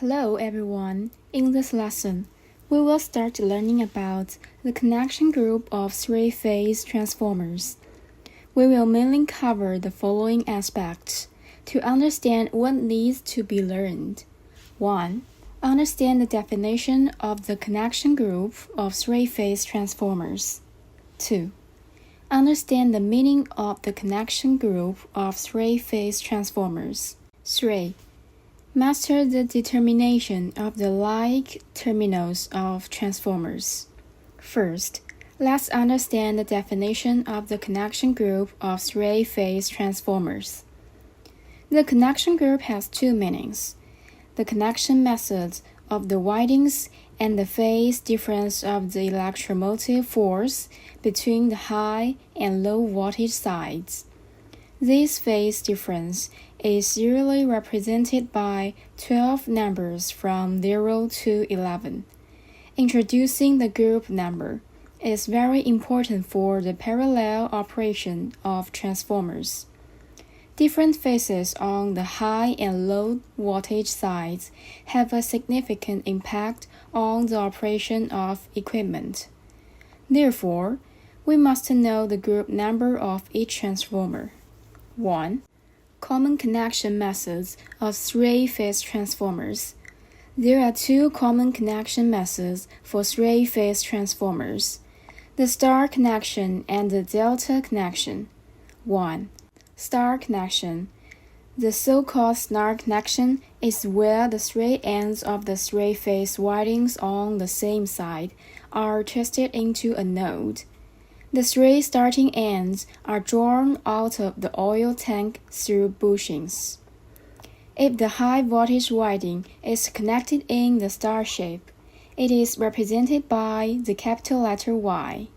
Hello everyone. In this lesson, we will start learning about the connection group of three-phase transformers. We will mainly cover the following aspects to understand what needs to be learned. 1. Understand the definition of the connection group of three-phase transformers. 2. Understand the meaning of the connection group of three-phase transformers. 3. Master the determination of the like terminals of transformers. First, let's understand the definition of the connection group of three-phase transformers. The connection group has two meanings: the connection method of the windings and the phase difference of the electromotive force between the high and low voltage sides. This phase difference is usually represented by 12 numbers from 0 to 11. Introducing the group number is very important for the parallel operation of transformers. Different phases on the high and low voltage sides have a significant impact on the operation of equipment. Therefore, we must know the group number of each transformer. 1. Common connection methods of three-phase transformers. There are two common connection methods for three-phase transformers: the star connection and the delta connection. 1. Star connection. The so-called star connection is where the three ends of the three-phase windings on the same side are twisted into a node. The three starting ends are drawn out of the oil tank through bushings. If the high voltage winding is connected in the star shape, it is represented by the capital letter Y.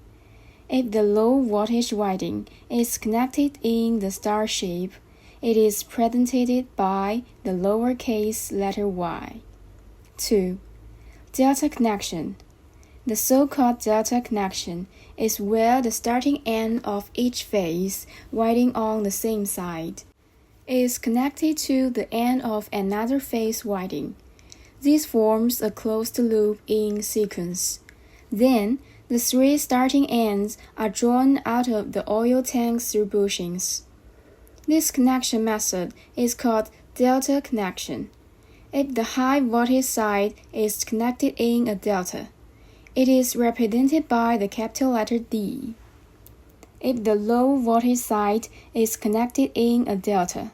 If the low voltage winding is connected in the star shape, it is presented by the lowercase letter y. 2. Delta connection. The so-called delta connection is where the starting end of each phase winding on the same side is connected to the end of another phase winding. This forms a closed loop in sequence. Then, the three starting ends are drawn out of the oil tank through bushings. This connection method is called delta connection. If the high voltage side is connected in a delta, it is represented by the capital letter D. If the low voltage side is connected in a delta,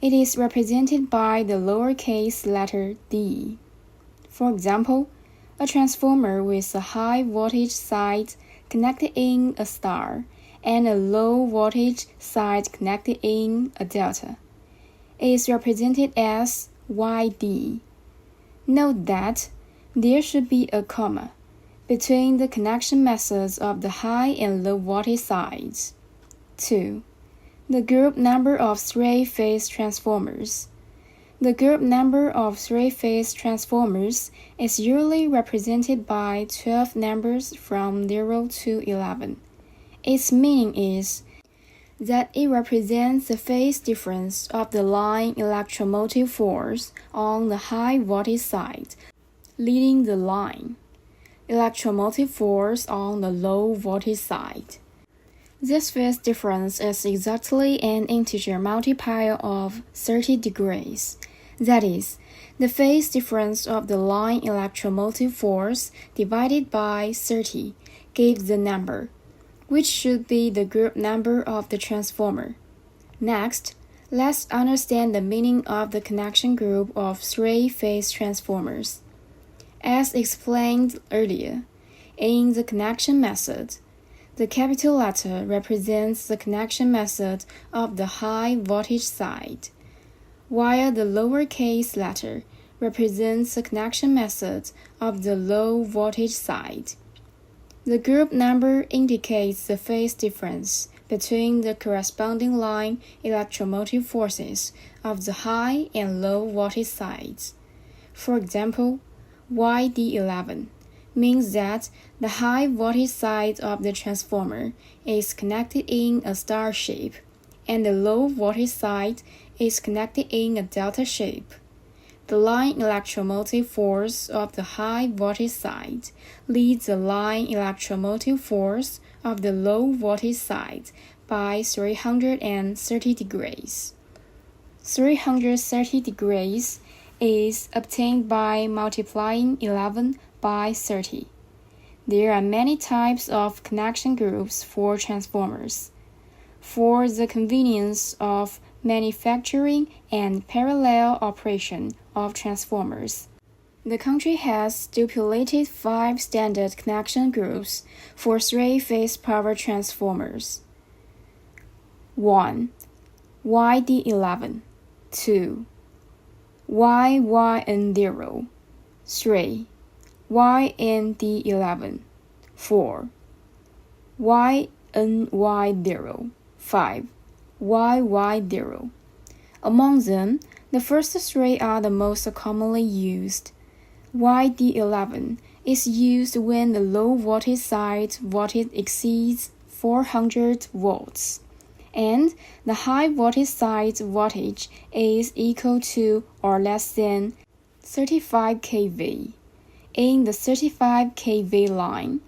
it is represented by the lowercase letter d. For example, a transformer with a high voltage side connected in a star and a low voltage side connected in a delta is represented as YD. Note that there should be a comma between the connection methods of the high and low voltage sides. 2. The group number of three-phase transformers. The group number of three-phase transformers is usually represented by 12 numbers from 0 to 11. Its meaning is that it represents the phase difference of the line electromotive force on the high voltage side, leading the line electromotive force on the low voltage side. This phase difference is exactly an integer multiplier of 30 degrees. That is, the phase difference of the line electromotive force divided by 30 gives the number, which should be the group number of the transformer. Next, let's understand the meaning of the connection group of three-phase transformers. As explained earlier, in the connection method, the capital letter represents the connection method of the high voltage side, while the lowercase letter represents the connection method of the low voltage side. The group number indicates the phase difference between the corresponding line electromotive forces of the high and low voltage sides. For example, YD11 means that the high voltage side of the transformer is connected in a star shape, and the low voltage side is connected in a delta shape. The line electromotive force of the high voltage side leads the line electromotive force of the low voltage side by 330 degrees. 330 degrees is obtained by multiplying 11 by 30. There are many types of connection groups for transformers. For the convenience of manufacturing and parallel operation of transformers, the country has stipulated 5 standard connection groups for 3-phase power transformers. 1. YD11. 2. YYN0. 3. YND11. 4. YNY0. 5. YY0. Among them, the first 3 are the most commonly used. YD11 is used when the low voltage side voltage exceeds 400 volts, and the high voltage side voltage is equal to or less than 35 kV. In the 35 kV line,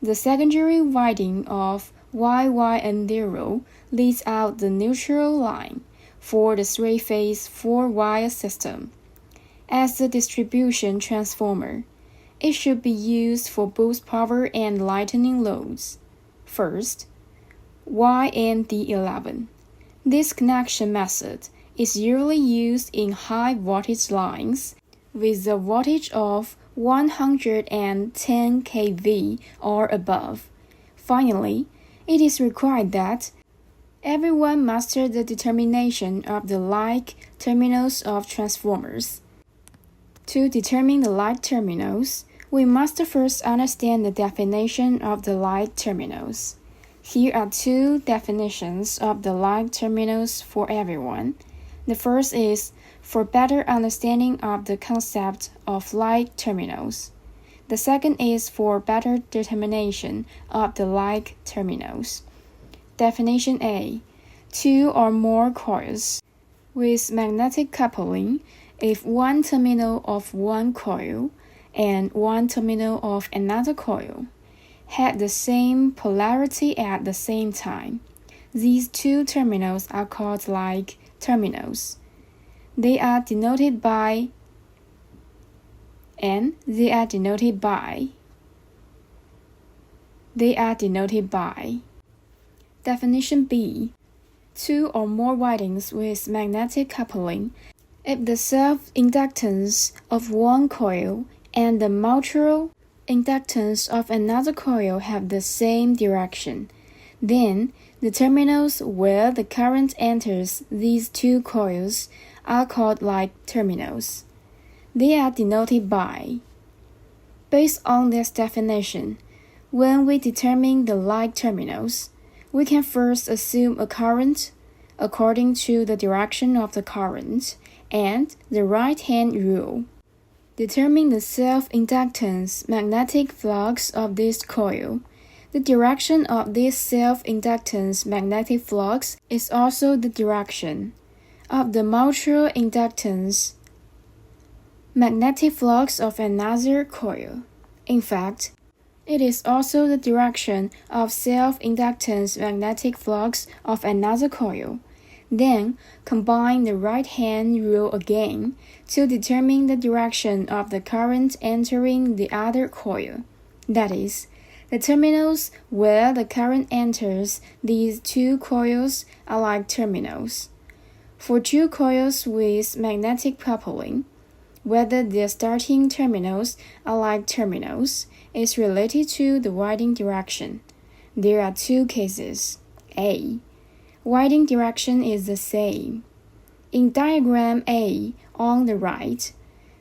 the secondary winding of YYN0 leads out the neutral line for the 3-phase 4-wire system. As the distribution transformer, it should be used for both power and lightning loads. First, YND11. This connection method is usually used in high voltage lines with a voltage of 110 kV or above. Finally, it is required that everyone master the determination of the like terminals of transformers. To determine the like terminals, we must first understand the definition of the like terminals. Here are 2 definitions of the like terminals for everyone. The first is for better understanding of the concept of like terminals. The second is for better determination of the like terminals. Definition A. 2 or more coils with magnetic coupling if one terminal of one coil and one terminal of another coil had the same polarity at the same time. These 2 terminals are called like terminals. They are denoted by N. They are denoted by Definition B. 2 or more windings with magnetic coupling if the self-inductance of one coil and the mutual inductance of another coil have the same direction, then the terminals where the current enters these 2 coils are called like terminals. They are denoted by. Based on this definition, when we determine the like terminals, we can first assume a current according to the direction of the current and the right-hand rule. Determine the self-inductance magnetic flux of this coil. The direction of this self-inductance magnetic flux is also the direction of the mutual inductance magnetic flux of another coil. In fact, it is also the direction of self-inductance magnetic flux of another coil. Then, combine the right-hand rule again to determine the direction of the current entering the other coil. That is, the terminals where the current enters these 2 coils are like terminals. For 2 coils with magnetic coupling, whether their starting terminals are like terminals is related to the winding direction. There are 2 cases. A. Winding direction is the same. In diagram A on the right,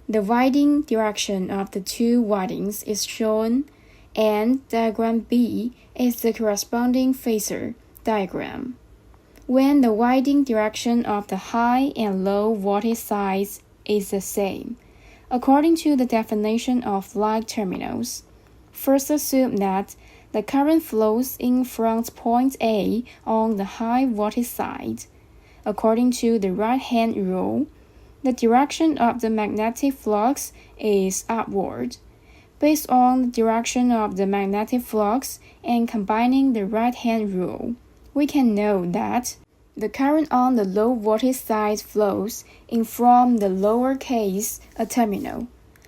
the winding direction of the 2 windings is shown, and diagram B is the corresponding phasor diagram. When the winding direction of the high and low voltage sides is the same, according to the definition of like terminals, first assume that the current flows in from point A on the high voltage side. According to the right-hand rule, the direction of the magnetic flux is upward. Based on the direction of the magnetic flux and combining the right-hand rule, we can know that the current on the low voltage side flows in from the lower case a terminal.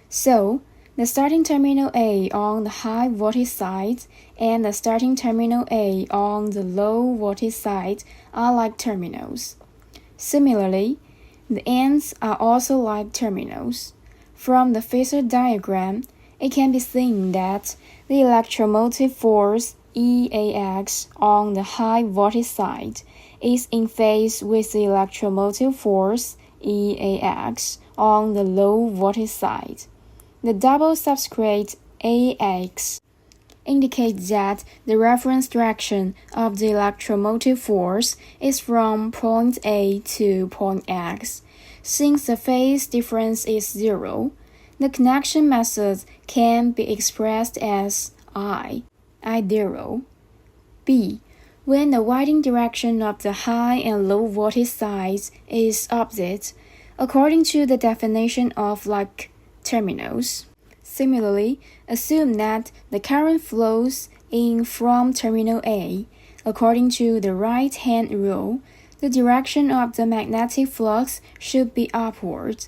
So, the starting terminal A on the high voltage side and the starting terminal A on the low voltage side are like terminals. Similarly, the ends are also like terminals. From the phasor diagram, it can be seen that the electromotive force EAX on the high voltage side is in phase with the electromotive force EAX on the low voltage side. The double subscript AX indicates that the reference direction of the electromotive force is from point A to point X. Since the phase difference is zero, the connection method can be expressed as I0. B. When the winding direction of the high and low voltage sides is opposite, according to the definition of like terminals. Similarly, assume that the current flows in from terminal A. According to the right-hand rule, the direction of the magnetic flux should be upward.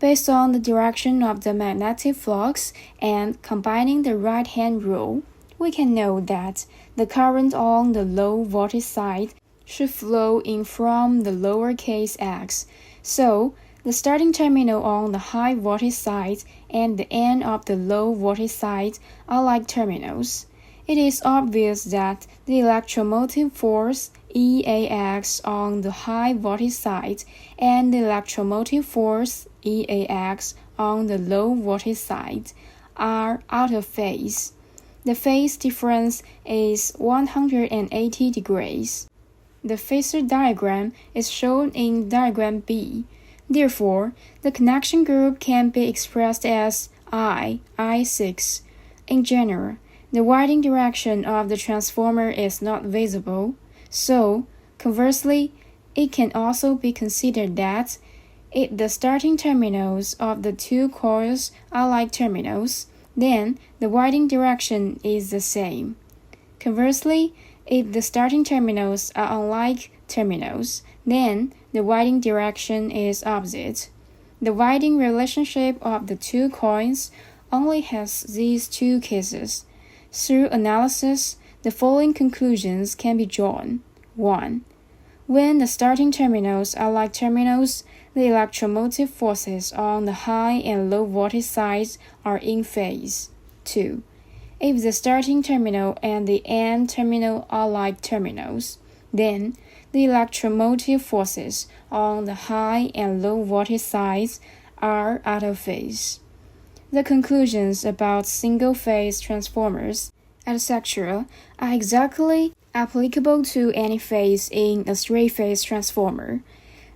Based on the direction of the magnetic flux and combining the right-hand rule, we can know that the current on the low voltage side should flow in from the lowercase x. So, the starting terminal on the high voltage side and the end of the low voltage side are like terminals. It is obvious that the electromotive force EAX on the high voltage side and the electromotive force EAX on the low voltage side are out of phase. The phase difference is 180 degrees. The phasor diagram is shown in diagram B. Therefore, the connection group can be expressed as I6. In general, the winding direction of the transformer is not visible, so, conversely, it can also be considered that if the starting terminals of the two coils are like terminals, then the winding direction is the same. Conversely, if the starting terminals are unlike terminals, then the winding direction is opposite. The winding relationship of the two coils only has these two cases. Through analysis, the following conclusions can be drawn. 1. When the starting terminals are like terminals, the electromotive forces on the high and low voltage sides are in phase. 2. If the starting terminal and the end terminal are like terminals, then the electromotive forces on the high and low voltage sides are out of phase. The conclusions about single-phase transformers, etc., are exactly applicable to any phase in a three-phase transformer.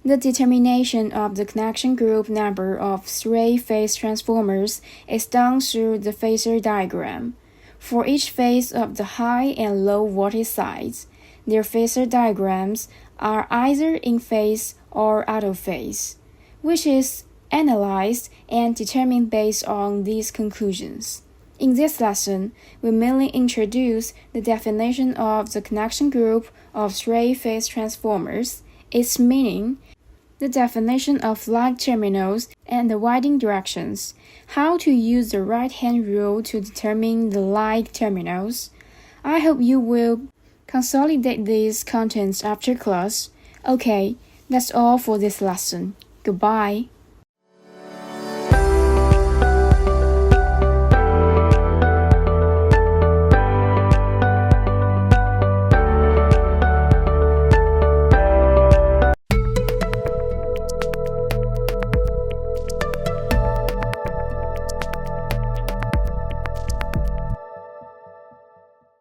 The determination of the connection group number of three-phase transformers is done through the phasor diagram. For each phase of the high and low voltage sides, their phasor diagrams are either in phase or out of phase, which is analyzed and determined based on these conclusions. In this lesson, we mainly introduce the definition of the connection group of three-phase transformers, its meaning, the definition of like terminals, and the winding directions, how to use the right-hand rule to determine the like terminals. I hope you will consolidate these contents after class. Okay, that's all for this lesson. Goodbye.